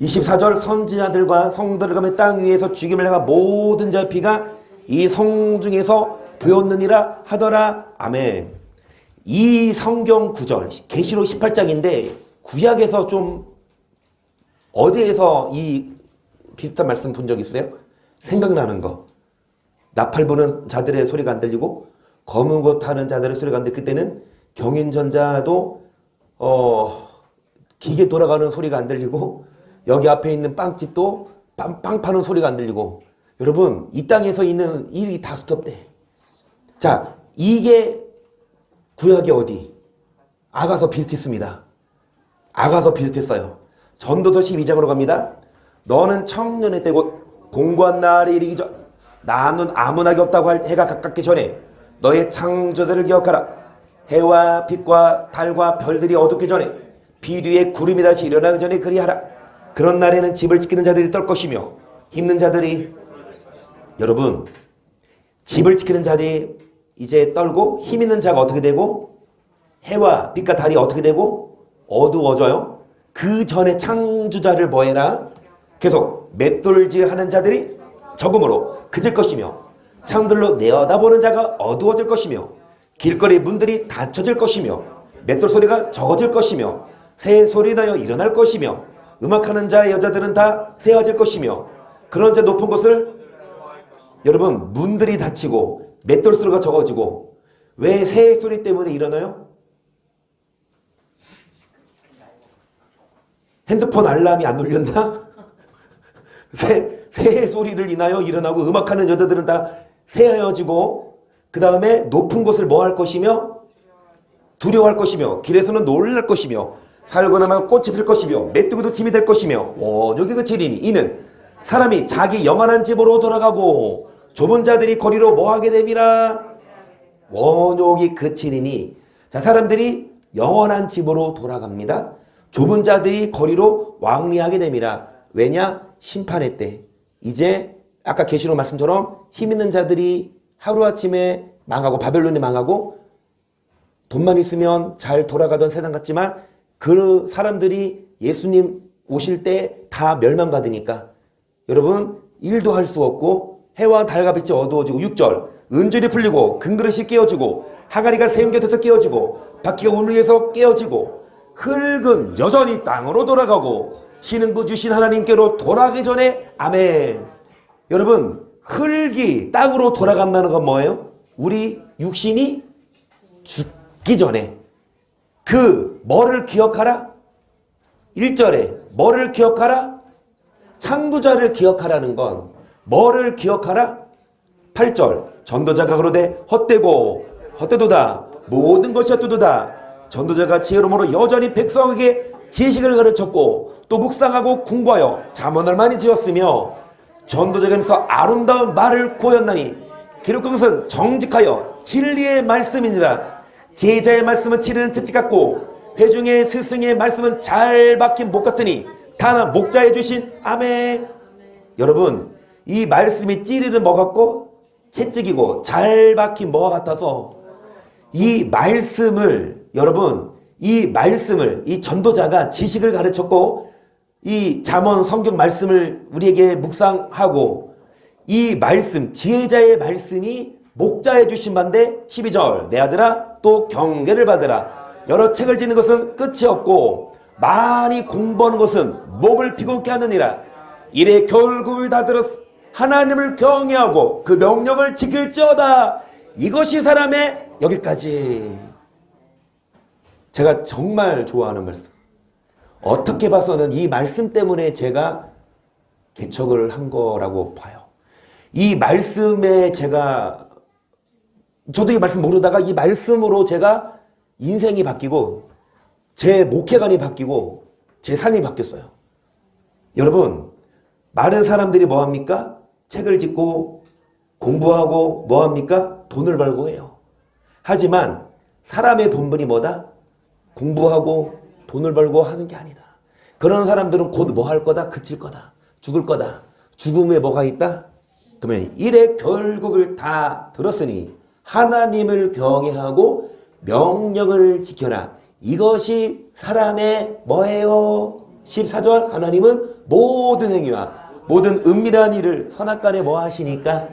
24절 선지자들과 성들을 가면 땅 위에서 죽임을 당한 모든 자의 피가 이 성 중에서 부었느니라 하더라. 아멘. 이 성경 구절 계시록 18장인데 구약에서 좀 어디에서 이 비슷한 말씀 본 적 있어요? 생각나는 거. 나팔 부는 자들의 소리가 안 들리고 검은 옷 타는 자들의 소리가 안 들리고 그때는 경인전자도 기계 돌아가는 소리가 안 들리고 여기 앞에 있는 빵집도 빵 파는 소리가 안 들리고 여러분 이 땅에서 있는 일이 다 스톱돼. 자, 이게 구약이 어디? 아가서 비슷했습니다. 아가서 비슷했어요. 전도서 12장으로 갑니다. 너는 청년의 때고 공고한 날이 이르기 전 나는 아무나게 없다고 할 해가 가깝기 전에 너의 창조들을 기억하라. 해와 빛과 달과 별들이 어둡기 전에 비 뒤에 구름이 다시 일어나기 전에 그리하라. 그런 날에는 집을 지키는 자들이 떨 것이며 힘든 자들이 여러분 집을 지키는 자들이 이제 떨고 힘 있는 자가 어떻게 되고 해와 빛과 달이 어떻게 되고 어두워져요. 그 전에 창조자를 뭐해라? 계속 맷돌질 하는 자들이 적음으로 그칠 것이며 창들로 내어다보는 자가 어두워질 것이며 길거리 문들이 닫혀질 것이며 맷돌 소리가 적어질 것이며 새 소리 나여 일어날 것이며 음악하는 자의 여자들은 다 새어질 것이며 그런 자 높은 곳을 여러분 문들이 닫히고 맷돌 소리가 적어지고 왜 새 소리 때문에 일어나요? 핸드폰 알람이 안 울렸나? 새 소리를 인하여 일어나고 음악하는 여자들은 다 새어지고 그 다음에 높은 곳을 뭐 할 것이며 두려워할 것이며 길에서는 놀랄 것이며 살고 나면 꽃이 필 것이며 메뚜기도 짐이 될 것이며 원욕이 그치리니 이는 사람이 자기 영원한 집으로 돌아가고 좁은 자들이 거리로 뭐하게 됨이라. 원욕이 그치리니 자 사람들이 영원한 집으로 돌아갑니다. 좁은 자들이 거리로 왕래하게 됨이라. 왜냐? 심판의 때 이제 아까 계시록 말씀처럼 힘 있는 자들이 하루아침에 망하고 바벨론이 망하고 돈만 있으면 잘 돌아가던 세상 같지만 그 사람들이 예수님 오실 때 다 멸망받으니까 여러분 일도 할 수 없고 해와 달과 빛이 어두워지고 6절 은줄이 풀리고 금그릇이 깨어지고 항아리가 세운 곁에서 깨어지고 바퀴가 우는 위에서 깨어지고 흙은 여전히 땅으로 돌아가고 신은 그 주신 하나님께로 돌아가기 전에 아멘. 여러분 흙이 땅으로 돌아간다는 건 뭐예요? 우리 육신이 죽기 전에 그 뭐를 기억하라? 1절에 뭐를 기억하라? 창조자를 기억하라는 건 뭐를 기억하라? 8절 전도자가 그러되 헛되고 헛되도다 모든 것이 헛되도다. 전도자가 지혜로움으로 여전히 백성에게 지식을 가르쳤고 또 묵상하고 공부하여 잠언을 많이 지었으며 전도자가 하면서 아름다운 말을 구하였나니 기록한 것은 정직하여 진리의 말씀이니라. 제자의 말씀은 찌르는 채찍 같고 회중의 스승의 말씀은 잘 박힌 목 같으니 단 목자해 주신 아멘. 여러분 이 말씀이 찌르는 뭐 같고 채찍이고 잘 박힌 뭐가 같아서 이 말씀을 여러분 이 말씀을 이 전도자가 지식을 가르쳤고 이 잠언 성경 말씀을 우리에게 묵상하고 이 말씀, 지혜자의 말씀이 목자해 주신 반대 12절 내 아들아 또 경계를 받으라. 여러 책을 지는 것은 끝이 없고 많이 공부하는 것은 몸을 피곤케 하느니라. 이래 결국을 다 들었 하나님을 경외하고 그 명령을 지킬지어다. 이것이 사람의 여기까지. 제가 정말 좋아하는 말씀. 어떻게 봐서는 이 말씀 때문에 제가 개척을 한 거라고 봐요. 이 말씀에 저도 이 말씀 모르다가 이 말씀으로 제가 인생이 바뀌고 제 목회관이 바뀌고 제 삶이 바뀌었어요. 여러분, 많은 사람들이 뭐합니까? 책을 짓고 공부하고 뭐합니까? 돈을 벌고 해요. 하지만 사람의 본분이 뭐다? 공부하고 돈을 벌고 하는 게 아니다. 그런 사람들은 곧 뭐 할 거다? 그칠 거다. 죽을 거다. 죽음에 뭐가 있다? 그러면 이래 결국을 다 들었으니 하나님을 경외하고 명령을 지켜라. 이것이 사람의 뭐예요? 14절 하나님은 모든 행위와 모든 은밀한 일을 선악간에 뭐 하시니까?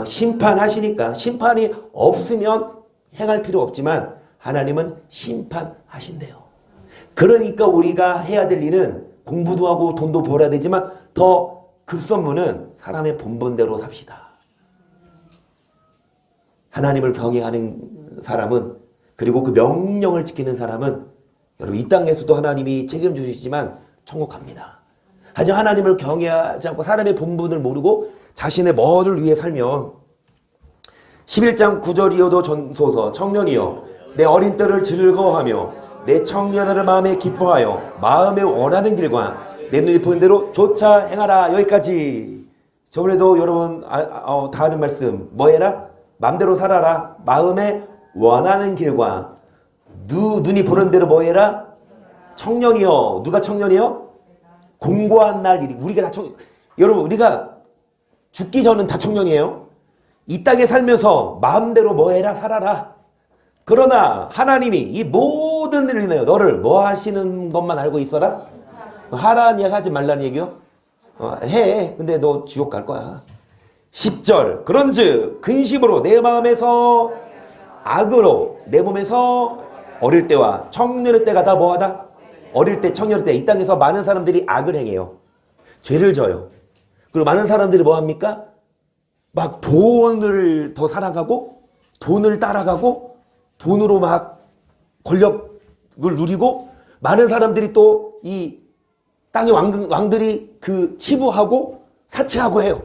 심판하시니까. 심판이 없으면 행할 필요 없지만 하나님은 심판하신대요. 그러니까 우리가 해야 될 일은 공부도 하고 돈도 벌어야 되지만 더 급선무는 사람의 본분대로 삽시다. 하나님을 경외하는 사람은 그리고 그 명령을 지키는 사람은 여러분 이 땅에서도 하나님이 책임주시지만 천국 갑니다. 하지만 하나님을 경외하지 않고 사람의 본분을 모르고 자신의 뭐를 위해 살면 11장 9절이어도 전소서 청년이여 내 어린 때를 즐거워하며 내 청년을 마음에 기뻐하여 마음에 원하는 길과 내 눈이 보는 대로 조차 행하라. 여기까지. 저번에도 여러분 다 하는 말씀 뭐 해라? 마음대로 살아라. 마음에 원하는 길과 눈이 보는 대로 뭐 해라? 청년이요. 누가 청년이요? 공고한 날 일이. 우리가 다 여러분 우리가 죽기 전은 다 청년이에요. 이 땅에 살면서 마음대로 뭐 해라? 살아라. 그러나 하나님이 이 모든 일을 인하여 너를 뭐 하시는 것만 알고 있어라? 하라는 얘기 하지 말라는 얘기요? 해. 근데 너 지옥 갈 거야. 10절 그런즉 근심으로 내 마음에서 악으로 내 몸에서 어릴 때와 청년의 때가 다 뭐하다? 어릴 때 청년의 때 이 땅에서 많은 사람들이 악을 행해요. 죄를 져요. 그리고 많은 사람들이 뭐합니까? 막 돈을 더 사랑하고 돈을 따라가고 돈으로 막 권력을 누리고 많은 사람들이 또 이 땅의 왕들이 그 치부하고 사치하고 해요.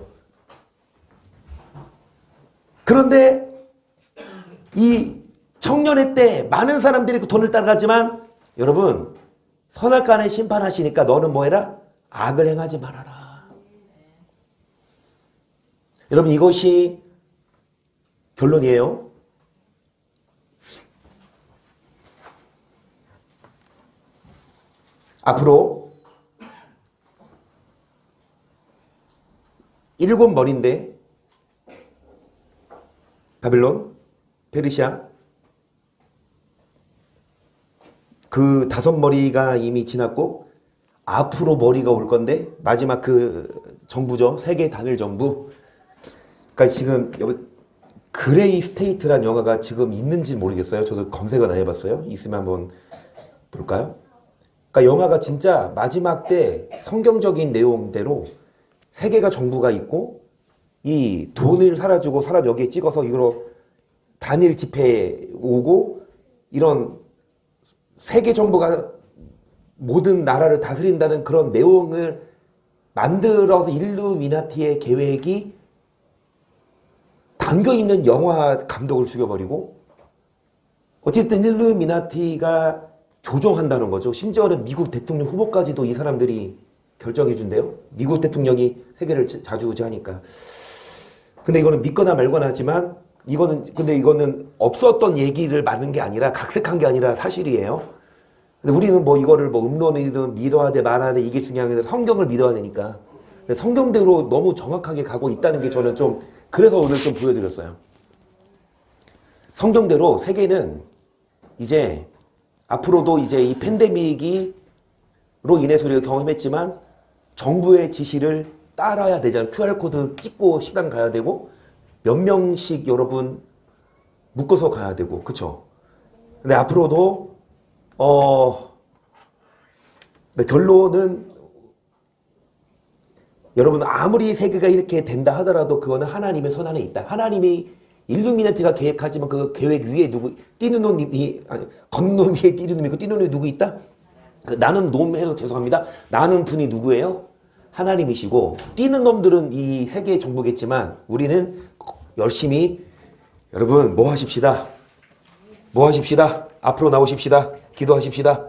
그런데 이 청년의 때 많은 사람들이 그 돈을 따라가지만 여러분 선악간에 심판하시니까 너는 뭐 해라? 악을 행하지 말아라. 여러분 이것이 결론이에요. 앞으로 7머리인데 바빌론, 페르시아 그 5머리가 이미 지났고 앞으로 머리가 올 건데 마지막 그 정부죠. 세계 단일 정부. 그러니까 지금 여기 그레이 스테이트란 영화가 지금 있는지 모르겠어요. 저도 검색은 안 해봤어요. 있으면 한번 볼까요? 그러니까 영화가 진짜 마지막 때 성경적인 내용대로 세계가 정부가 있고 이 돈을 사라지고 사람 여기에 찍어서 이거로 단일 집회에 오고 이런 세계 정부가 모든 나라를 다스린다는 그런 내용을 만들어서 일루미나티의 계획이 담겨있는 영화 감독을 죽여버리고 어쨌든 일루미나티가 조종한다는 거죠. 심지어는 미국 대통령 후보까지도 이 사람들이 결정해준대요. 미국 대통령이 세계를 좌지우지하니까. 근데 이거는 믿거나 말거나 하지만 근데 이거는 없었던 얘기를 많은 게 아니라 각색한 게 아니라 사실이에요. 근데 우리는 뭐 이거를 뭐 음론이든 믿어야 돼 말아야 돼 이게 중요한 게 아니라 성경을 믿어야 되니까. 근데 성경대로 너무 정확하게 가고 있다는 게 저는 좀 그래서 오늘 좀 보여드렸어요. 성경대로 세계는 이제 앞으로도 이제 이 팬데믹이 인해서 우리가 경험했지만 정부의 지시를 따라야 되잖아요. QR코드 찍고 식당 가야 되고 몇 명씩 여러분 묶어서 가야 되고 그쵸? 근데 앞으로도 결론은 여러분 아무리 세계가 이렇게 된다 하더라도 그거는 하나님의 손 안에 있다. 하나님이 일루미나티가 계획하지만 그 계획 위에 누구 뛰는 놈이 아니 걷는 놈 위에 뛰는 놈이 그 뛰는 놈이 누구 있다? 그 나는 놈해서 죄송합니다. 나는 분이 누구예요? 하나님이시고 뛰는 놈들은 이 세계의 정부겠지만 우리는 열심히 여러분 뭐 하십시다. 뭐 하십시다. 앞으로 나오십시다. 기도하십시다.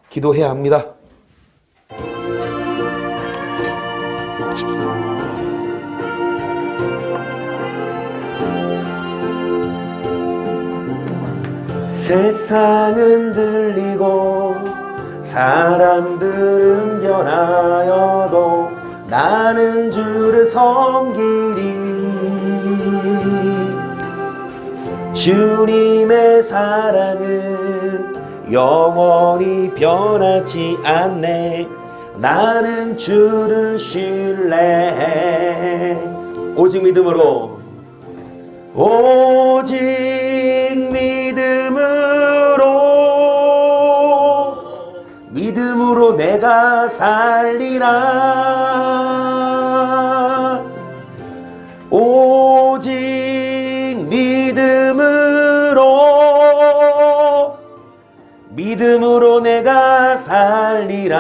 기도해야 합니다. 세상은 들리고 사람들은 변하여도 나는 주를 섬기리. 주님의 사랑은 영원히 변하지 않네. 나는 주를 신뢰해. 오직 믿음으로 오직 믿음으로 내가 살리라. 오직 믿음으로 내가 살리라.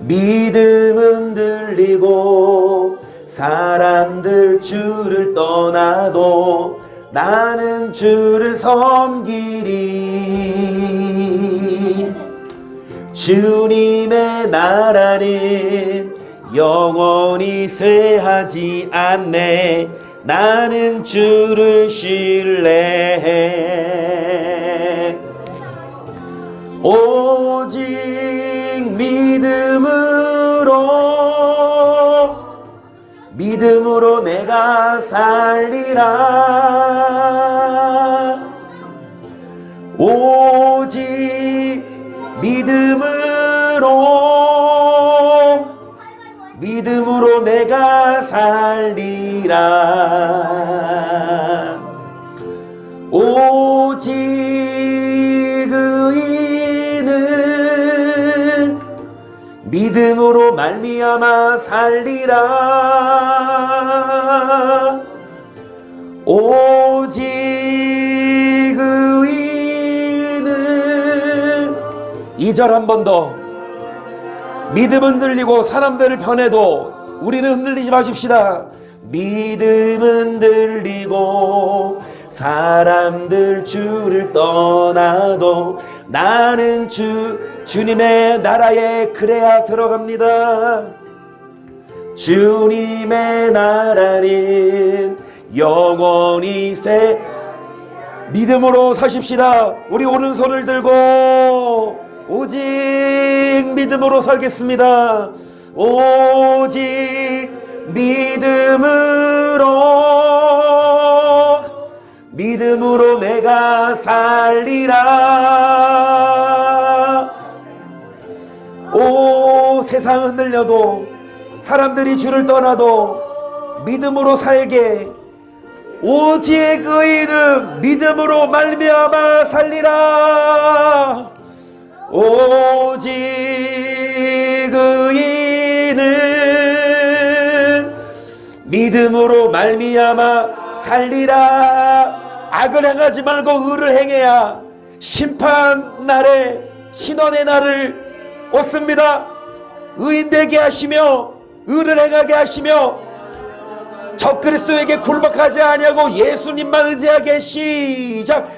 믿음은 들리고 사람들 주를 떠나도 나는 주를 섬기리. 주님의 나라는 영원히 쇠하지 않네. 나는 주를 신뢰해. 오직 믿음으로 내가 살리라. 오직 믿음으로 내가 살리라. 오직 의인은 믿음으로 말미암아 살리라. 오직 의인은 2절 한 번 더. 믿음은 들리고 사람들을 변해도 우리는 흔들리지 마십시다. 믿음은 들리고 사람들 주를 떠나도 나는 주님의 나라에 그래야 들어갑니다. 주님의 나라는 영원히 믿음으로 사십시다. 우리 오른손을 들고 오직 믿음으로 살겠습니다. 오직 믿음으로 내가 살리라. 오, 세상 흔들려도 사람들이 주를 떠나도 믿음으로 살게. 오직 의인은 믿음으로 말미암아 살리라. 오직 의인은 믿음으로 말미암아 살리라. 악을 행하지 말고 의를 행해야 심판 날에 신원의 날을 얻습니다. 의인 되게 하시며 의를 행하게 하시며 적그리스도에게 굴복하지 아니하고 예수님만 의지하게. 시작.